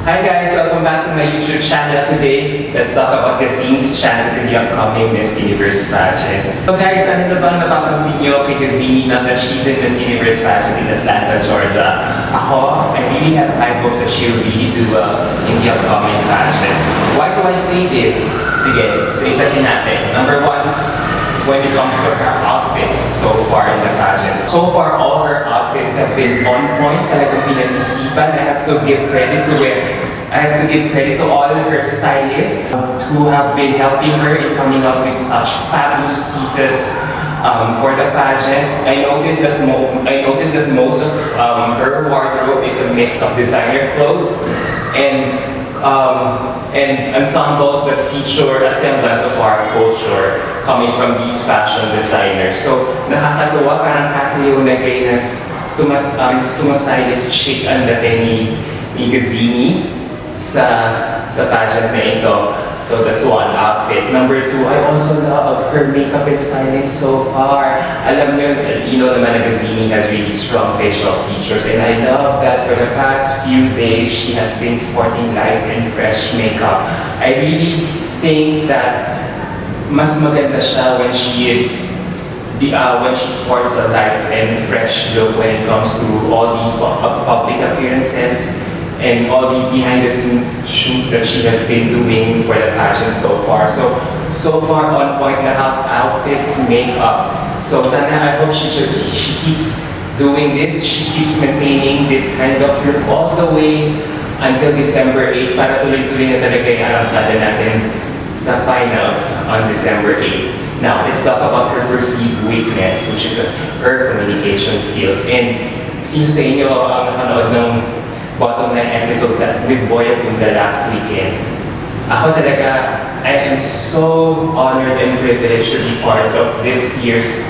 Hi guys, welcome back to my YouTube channel. Today, let's talk about Gazini's chances in the upcoming Miss Universe pageant. So guys, ano na bang napapansin niyo kay Gazini na that she's in Miss Universe pageant in Atlanta, Georgia? I really have high hopes that she will really do well in the upcoming pageant. Why do I say this? Sige, isa-isahin natin. Number one, when it comes to her outfits so far in the pageant. So far, all her outfits have been on point, talagang pinag-isipan. I have to give credit to all her stylists who have been helping her in coming up with such fabulous pieces for the pageant. I noticed that most of her wardrobe is a mix of designer clothes and ensembles that feature a semblance of our culture coming from these fashion designers. So, nakakatuwa, parang Katleo na kayo na stylist chic ang dating ni Gazini sa pageant na ito. So that's one outfit. Number two, I also love her makeup and styling so far. Alam niyo, naman na Gazini has really strong facial features, and I love that for the past few days she has been sporting light and fresh makeup. I really think that mas maganda siya when she sports a light and fresh look when it comes to all these public appearances and all these behind-the-scenes shoots that she has been doing for the pageant so far. So far on point lahat, outfits, makeup. So sana I hope she keeps doing this, she keeps maintaining this kind of look all the way until December 8 para tuloy-tuloy na talaga yung arangkada natin sa finals on December 8. Now, let's talk about her perceived weakness, which is her communication skills. And sino sa inyo ang nakanood ng Bottomline episode with Boya Punda last weekend? Ako talaga, I am so honored and privileged to be part of this year's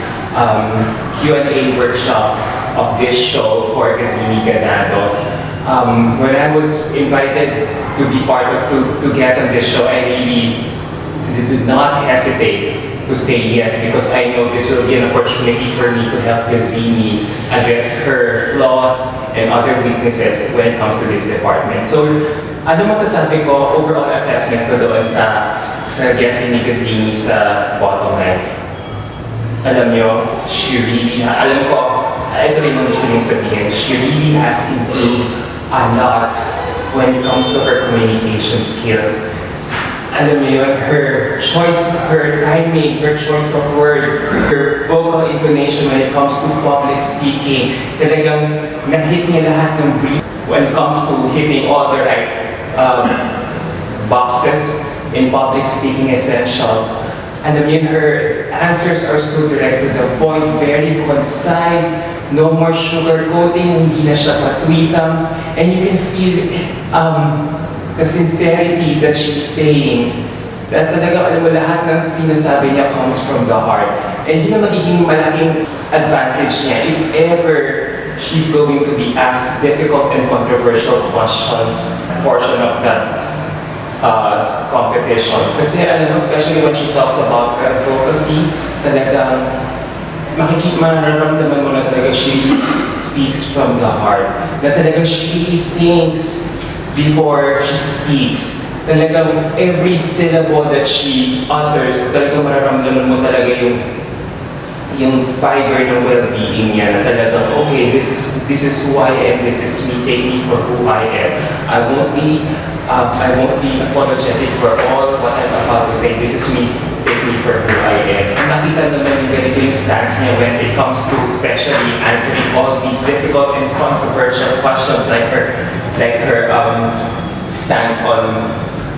Q&A workshop of this show for Gazini Ganados. When I was invited to be part of, to guest on this show, I really did not hesitate to say yes because I know this will be an opportunity for me to help Gazini address her flaws and other weaknesses when it comes to this department. So, ano masasabi ko, overall assessment ko doon sa guesting ni Gazini sa Bottomline? Alam nyo, alam ko, ito rin ang gusto niyong sabihin, she really has improved a lot when it comes to her communication skills. Alam mo yun, her choice, her timing, her choice of words, her vocal intonation when it comes to public speaking, talagang na-hit niya lahat ng brief when it comes to hitting all the right boxes in public speaking essentials. Alam mo yun, her answers are so direct to the point, very concise, no more sugarcoating, hindi na siya patwitams, and you can feel the sincerity that she's saying, that talagang alam mo lahat ng sinasabi niya comes from the heart. And yun ang magiging malaking advantage niya if ever she's going to be asked difficult and controversial questions portion of that competition. Kasi alam mo, especially when she talks about her advocacy, talagang mararamdaman mo na talaga she speaks from the heart. Na talagang she thinks before she speaks. Talagang every syllable that she utters, talagang mararamdaman mo talaga yung fiber ng well-being niya na talagang, okay, this is who I am, this is me, take me for who I am. I won't be apologetic for all what I'm about to say. This is me, take me for who I am. And nakita naman yung ganito yung stance niya when it comes to especially answering all these difficult and controversial questions like her stance on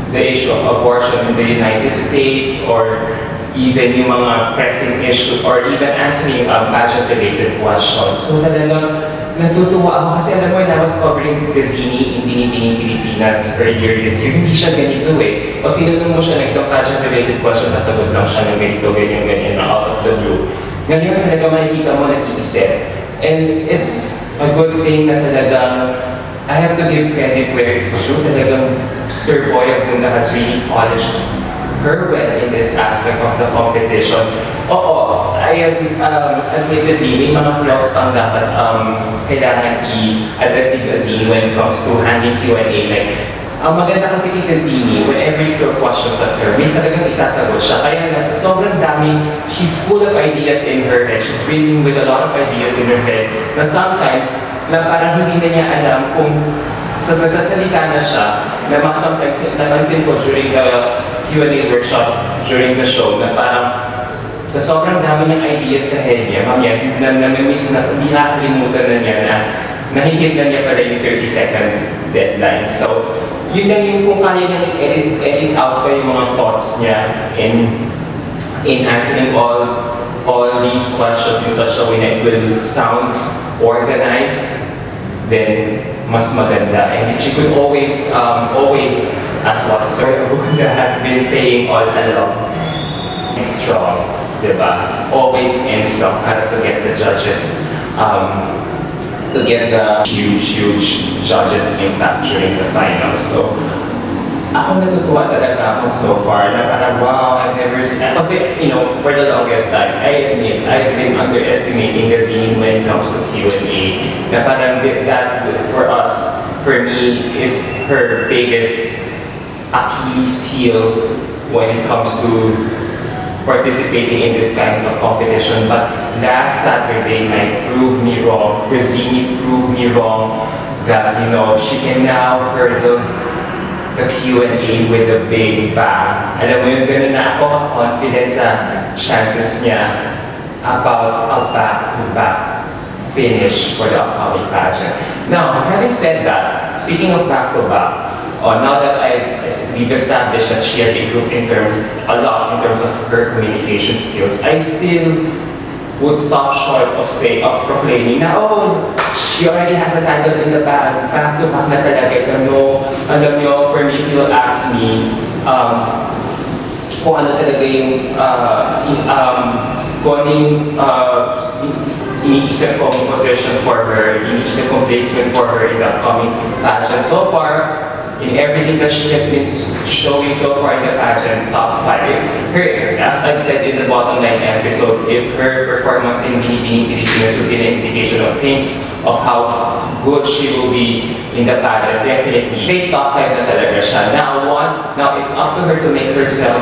the issue of abortion in the United States, or even yung mga pressing issue, or even answering pageant-related questions. So talagang natutuwa ako kasi alam mo, when I was covering Gazini in Binibining Pilipinas earlier this year, hindi siya ganito eh. Pag tinanong mo siya ng isang pageant-related question, sasagot lang siya ng ganito, ganyan, na out of the blue. Ngayon talaga makikita mo nag-iisip. And it's a good thing na talagang I have to give credit where it's true. Talagang Sir Boya Punda has really polished her well in this aspect of the competition. Oo, admittedly, may mga flaws pang dapat kailangan i-address si Gazini when it comes to handling Q&A. Like, Ang maganda kasi kay Gazini, whenever you throw questions at her, may talagang isasagot siya. Kaya nga sa sobrang dami, she's full of ideas in her head. She's brimming with a lot of ideas in her head na sometimes, na parang hindi na niya alam kung sa nagsasalita na siya, na sometimes napansin ko during the Q&A workshop, during the show, na parang sa sobrang dami niyang ideas sa head niya, mamaya, na-miss na, hindi nakakalimutan na niya na nahihit na niya pala yung 30-second deadline. So, yun lang yung kung kaya niya edit out pa yung mga thoughts niya in answering all these questions in such a way that it will sound organized, then mas maganda. And if she could always, as what Sir Buddha has been saying all along, strong, diba? Always and strong, para to get the judges, to get the huge judges impact during the finals. So, ako natutuwa talaga ako so far na parang wow, I've never seen, kasi you know, for the longest time, I admit, I've been underestimating Gazini when it comes to Q&A, na parang that, for me, is her biggest Achilles heel when it comes to participating in this kind of competition. But last Saturday night proved me wrong. Gazini proved me wrong that, you know, she can now hurdle the Q&A with a big bang. Alam mo yun, ganun na ako confident sa chances niya about a back-to-back finish for the upcoming pageant. Now, having said that, speaking of back-to-back, now that we've established that she has improved a lot in terms of her communication skills, I still would stop short of proclaiming na, oh, she already has a title in the bag, back-to-back na talaga. No, alam niyo, for me, if you will ask me, kung ano talaga yung, kung ano yung iniisip kong position for her, iniisip kong placement for her in the upcoming pageant. So far, in everything that she has been showing so far in the pageant, top 5. If her, as I've said in the bottom line episode, if her performance in Binibining Pilipinas would be an indication of things, of how good she will be in the pageant, definitely. May top 5 na talaga siya. Now it's up to her to make herself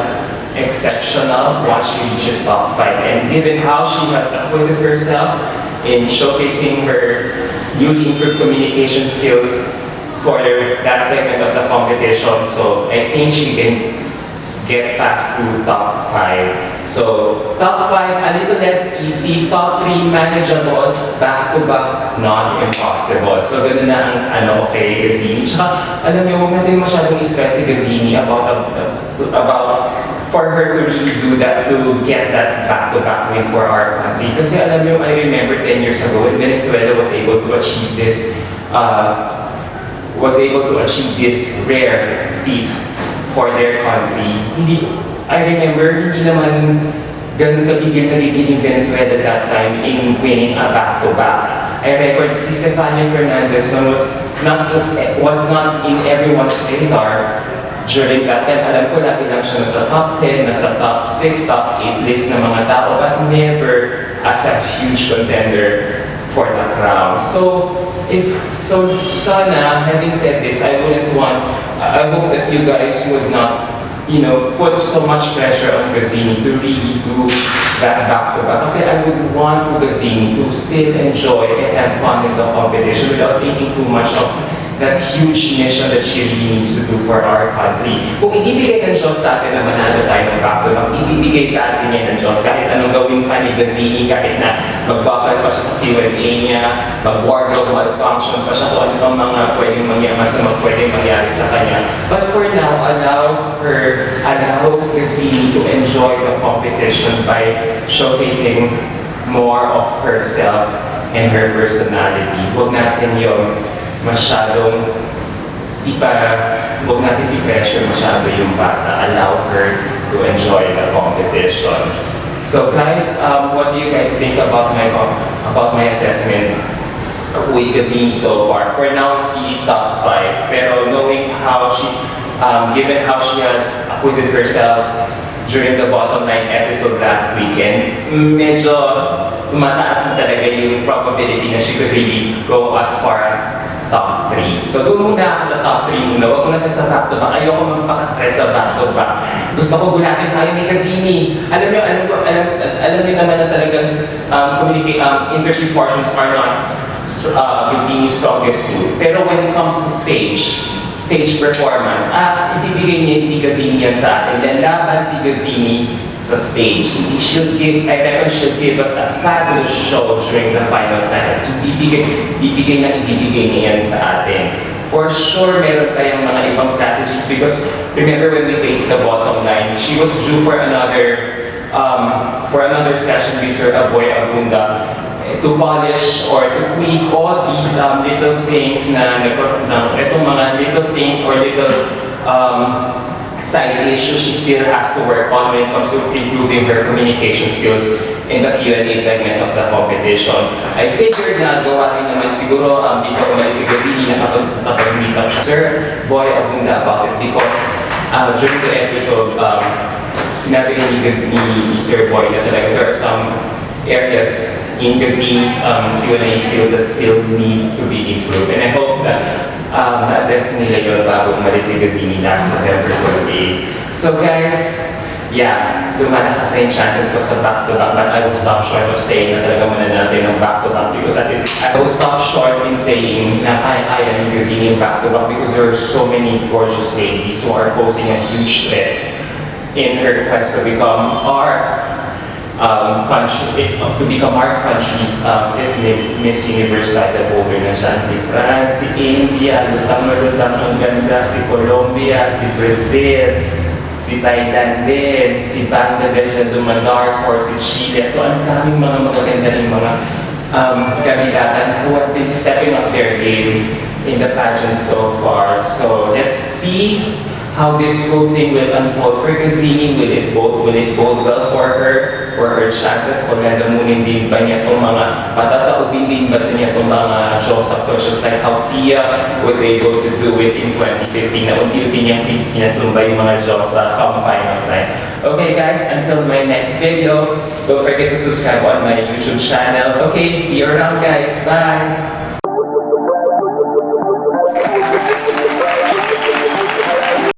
exceptional once she reaches top 5. And given how she has acquitted herself in showcasing her newly improved communication skills for that segment of the competition, so I think she can get past to top 5. So top 5, a little less easy. Top 3, manageable. Back-to-back, not impossible. So ganun na ang kay Gazini. Tsaka alam niyo, huwag natin masyadong stress si Gazini about for her to really do that, to get that back-to-back win for our country. Kasi alam niyo, I remember 10 years ago when Venezuela was able to achieve this rare feat for their country. I remember, hindi naman ganun nagigil yung Venezuela that time in winning a back-to-back. I record si Stefania Fernandez was not in everyone's radar during that time. Alam ko lagi lang siya nasa top 10, nasa top 6, top 8 list ng mga tao, but never as a huge contender for the crown. So sana, having said this, I hope that you guys would not, put so much pressure on Gazini to really do that back-to-back. Kasi I would want Gazini to still enjoy and have fun in the competition without taking too much of that huge mission that she really needs to do for our country. Kung ibibigay ng Diyos sa atin na manalo tayo ng back-to-back, ibibigay sa atin yan ng Diyos. Kahit anong gawin pa ni Gazini, kahit na magbakal pa siya sa Q&A niya, mag-wardrobe malfunction pa siya, kung ano bang mga pwedeng mangyari sa kanya. But for now, allow Gazini to enjoy the competition by showcasing more of herself and her personality. Huwag natin yung huwag natin i-pressure masyado yung bata. Allow her to enjoy the competition. So guys, what do you guys think about my assessment with Gazini so far? For now, it's really top 5. Pero knowing how given how she has acquitted herself during the bottom line episode last weekend, medyo tumataas na talaga yung probability na she could really go as far as top 3. So doon muna ako sa top 3 muna. Huwag muna kami sa back-to-back. Ayoko magpaka-stress sa back-to-back. Gusto ko gulatin tayo ni Gazini. Alam niyo naman na talagang interview portions are not Gazini's strongest suit. Pero when it comes to stage performance, ibibigay niya ni Gazini yan sa atin. Lalaban si Gazini sa stage. I reckon should give us a fabulous show during the finals night. Ibibigay niya yan sa atin. For sure, meron tayong mga ibang strategies because remember when we played the bottom line, she was due for another session with Sir Aboy Abunda to polish or to tweak all these little things itong mga little things or little side issues she still has to work on when it comes to improving her communication skills in the Q&A segment of the competition. I figured na gawa rin naman siguro before umalis si Gazini nakapag-meet up siya Sir Boy Abunda about it because during the episode sinabi ni Sir Boy na talaga there are some areas in Gazini's Q&A skills that still needs to be improved. And I hope that na-address nila yun bago umalis si Gazini last November 28. So guys, yeah, lumalakas na yung chances ko sa back-to-back, but I will stop short of saying na talaga muna natin ng back-to-back because I will stop short in saying na kaya-kaya ni Gazini yung back-to-back because there are so many gorgeous ladies who are posing a huge threat in her quest to become our country's fifth Miss Universe title holder na siya. Si France, si India, lutang-lutang ang ganda, si Colombia, si Brazil, si Thailand din, si Bangladesh na dumadar, or si Chile. So ang daming mga magaganda ng mga kandidatan who have been stepping up their game in the pageant so far. So let's see how this whole thing will unfold for Gazini. Will it bode well for her chances? O lalamunin din ba niya itong mga patataubin din ba niya itong mga Diyosa ko, just like how Pia was able to do it in 2015 na unti-unti niyang pinatumba yung mga Diyosa come finals night. Okay guys, until my next video, don't forget to subscribe on my YouTube channel. Okay, see you around guys. Bye!